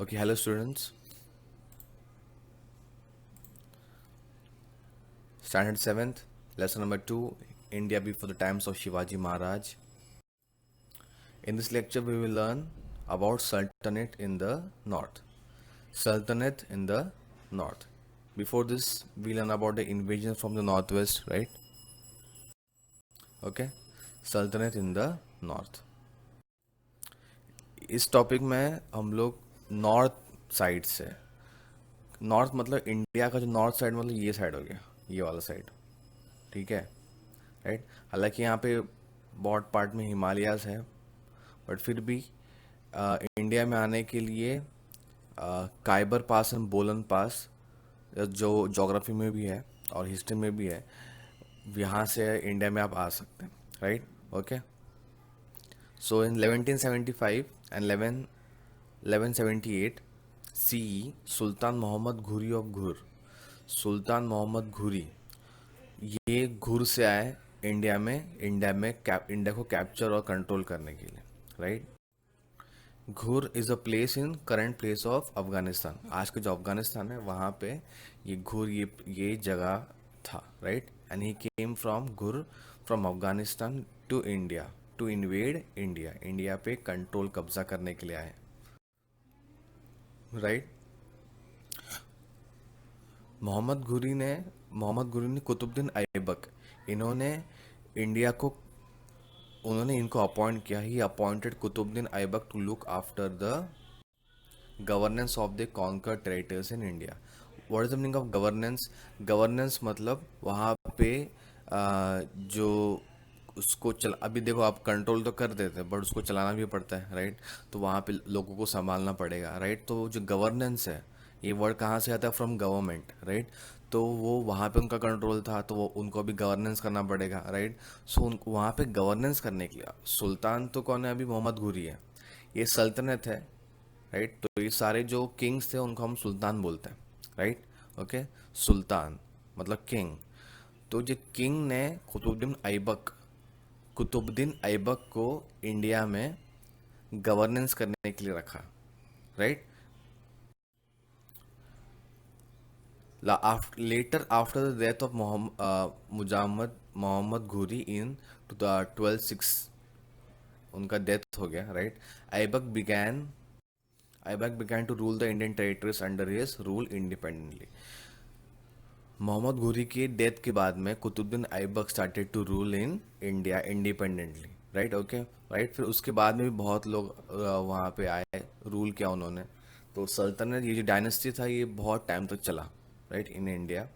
Okay, hello students. Standard 7th, lesson number 2, India before the times of Shivaji Maharaj. In this lecture, we will learn about Sultanate in the north. Sultanate in the north. Before this, we learn about the invasion from the northwest, right? Okay, Sultanate in the north. इस topic में हम लोग north side से, north मतलब India का जो north side मतलब ये साइड हो गया, ये वाला साइड, ठीक है, राइट। हालांकि यहाँ पे बहुत पार्ट में हिमालयाज है, बट फिर भी इंडिया में आने के लिए काइबर पास एंड बोलन पास, जो जोग्राफी में भी है और हिस्ट्री में भी है, यहाँ से इंडिया में आप आ सकते हैं, right. Okay, so in 1175 and 1178 CE, सुल्तान मोहम्मद घुरी ऑफ घुर, सुल्तान मोहम्मद घुरी, ये घुर से आए इंडिया को कैप्चर और कंट्रोल करने के लिए, राइट। घुर is a place in current place of Afghanistan, आज का जो अफगानिस्तान है वहाँ पे ये घुर, ये जगह था, right. And he came from Ghur from Afghanistan to India to invade India, India पे कंट्रोल कब्जा करने के लिए आए, राइट। मोहम्मद घुरी ने कुतुबुद्दीन ऐबक, इन्होंने इंडिया को उन्होंने इनको अपॉइंट किया। He appointed Qutubuddin Aibak to look after the governance of the conquered territories in India. What is the meaning of governance? Governance मतलब वहाँ पे जो उसको अभी देखो, आप कंट्रोल तो कर देते हैं बट उसको चलाना भी पड़ता है, राइट। तो वहाँ पे लोगों को संभालना पड़ेगा, राइट। तो जो गवर्नेंस है, ये वर्ड कहाँ से आता है? From government, right. तो वो वहाँ पे उनका कंट्रोल था, तो वो उनको अभी गवर्नेंस करना पड़ेगा, राइट। सो उनको वहाँ पे गवर्नेंस करने के लिए सुल्तान तो कौन है? अभी मोहम्मद घुरी है, ये सल्तनत है, राइट। तो ये सारे जो किंग्स थे उनको हम सुल्तान बोलते हैं, राइट। ओके, सुल्तान मतलब किंग। तो जो किंग ने कुतुबुद्दीन ऐबक को इंडिया में गवर्नेंस करने के लिए रखा, right. Later after the death of Mohammad Ghuri in 1206, उनका डेथ हो गया, right. Aibak began to rule the Indian territories under his rule independently. Mohammad Ghuri के डेथ के बाद में Qutubuddin Aibak started to rule in India independently, right. Okay, right. फिर उसके बाद में भी बहुत लोग वहाँ पे आए, रूल किया उन्होंने। तो सल्तनत, ये जो डायनेस्टी था, ये बहुत टाइम तक चला, right, in India.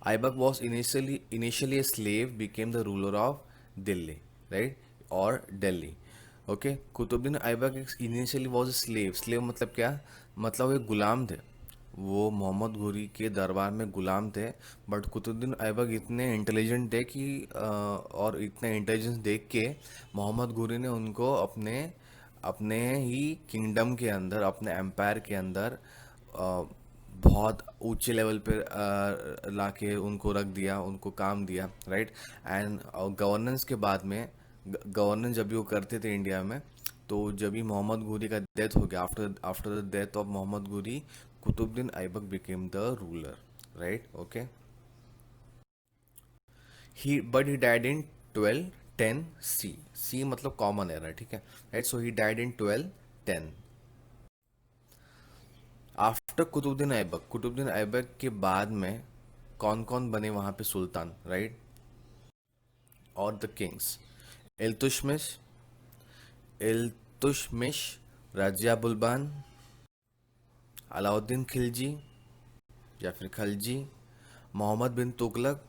Aibak was initially a slave, became the ruler of Delhi, right, or Delhi. Okay, Qutubuddin Aibak initially was a slave. Slave मतलब क्या? मतलब वो गुलाम थे, वो मोहम्मद घुरी के दरबार में गुलाम थे। बट कुतुबुद्दीन ऐबक इतने इंटेलिजेंट थे कि और इतने इंटेलिजेंस देख के मोहम्मद घुरी ने उनको अपने अपने ही किंगडम के अंदर, अपने एम्पायर के अंदर बहुत ऊंचे लेवल पे लाके उनको रख दिया, उनको काम दिया, राइट। एंड गवर्नेंस के बाद में, गवर्नेंस जब भी वो करते थे इंडिया में, तो जब भी मोहम्मद घुरी का डेथ हो गया, after the death of Mohammad Ghuri, Qutubuddin Aibak became the ruler, right. Okay, he died in 1210 C, C मतलब कॉमन एरा, ठीक है, right. So he died in 1210। After Qutubuddin Aibak के बाद में कौन कौन बने वहां पे सुल्तान, राइट, और द किंग्स? इल्तुतमिश, इल्तुतमिश, रजिया बुल्बान, अलाउद्दीन खिलजी या फिर खलजी, मोहम्मद बिन तुगलक,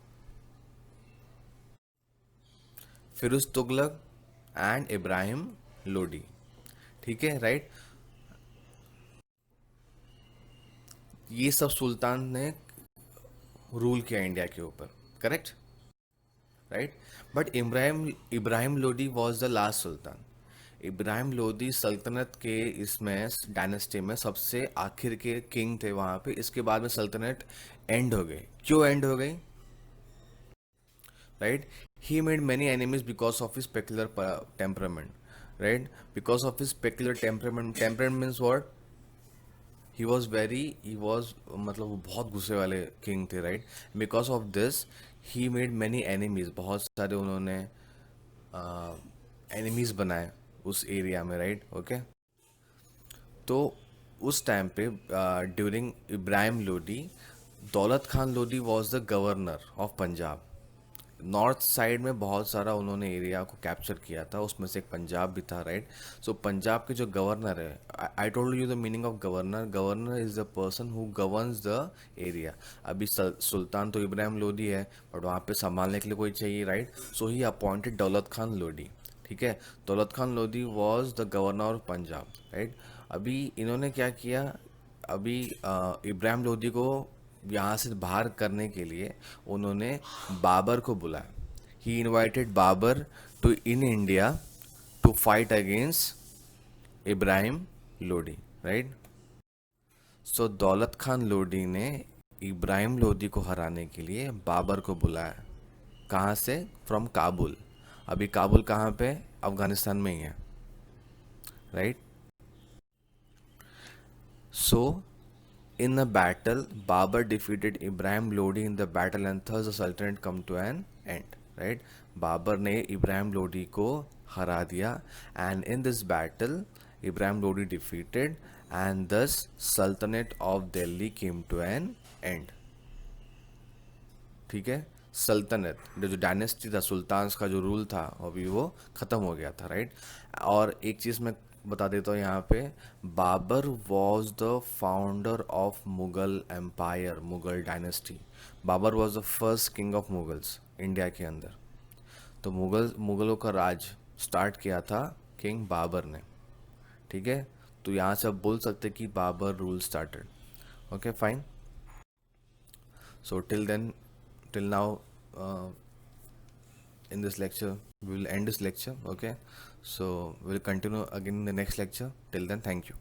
फिरोज तुगलक एंड इब्राहिम लोडी, ठीक है, राइट। ये सब सुल्तान ने रूल किया इंडिया के ऊपर, correct, right. But Ibrahim Lodi was the last sultan. Ibrahim Lodi सल्तनत के इसमें डायनेस्टी में सबसे आखिर के किंग थे वहाँ पे। इसके बाद में सल्तनत एंड हो गई। क्यों एंड हो गई? Right, he made many enemies because of his peculiar temperament. right? Because of his peculiar temperament. Temperament means what? He was मतलब वो बहुत गुस्से वाले किंग थे, right? Because of this he made many enemies, बहुत सारे उन्होंने एनिमीज बनाए उस एरिया में, राइट? ओके, तो उस टाइम पे ड्यूरिंग इब्राहिम लोदी, दौलत Khan Lodi was the governor of Punjab. North side में बहुत सारा उन्होंने एरिया को कैप्चर किया था, उसमें से एक पंजाब भी था, राइट? सो पंजाब के जो गवर्नर है, I told you the meaning of governor. Governor is the person who governs the area. अभी सुल्तान तो इब्राहिम लोदी है, बट वहाँ पे संभालने के लिए कोई चाहिए, राइट? सो ही अपॉइंटेड दौलत खान लोदी। ठीक है, दौलत Khan Lodi was the governor of Punjab, right? अभी इन्होंने क्या किया, अभी इब्राहिम लोदी को यहाँ से बाहर करने के लिए उन्होंने बाबर को बुलाया। He invited Babur to in India to fight against Ibrahim Lodi, right? So Daulat Khan Lodi ने इब्राहिम लोदी को हराने के लिए बाबर को बुलाया। कहाँ से? फ्रॉम काबुल। अभी काबुल कहाँ पे? अफगानिस्तान में ही है, right? So in a battle, Babur defeated Ibrahim Lodi in the battle and thus the Sultanate come to an end. Right? Babur ने इब्राहिम लोदी को हरा दिया, and in this battle, Ibrahim Lodi defeated and thus Sultanate of Delhi came to an end. ठीक है, सल्तनत जो dynasty था, sultans का जो रूल था, अभी वो ख़त्म हो गया था, राइट? और एक चीज़ मैं बता देता हूँ यहाँ पे, Babur was the founder of Mughal empire, Mughal dynasty. Babur was the first king of Mughals India के अंदर। तो मुगलों का राज स्टार्ट किया था किंग बाबर ने, ठीक है? तो यहाँ से आप बोल सकते कि Babur rule started. Okay, fine. So till now, in this lecture, we will end this lecture. Okay, so we'll continue again in the next lecture. Till then, thank you.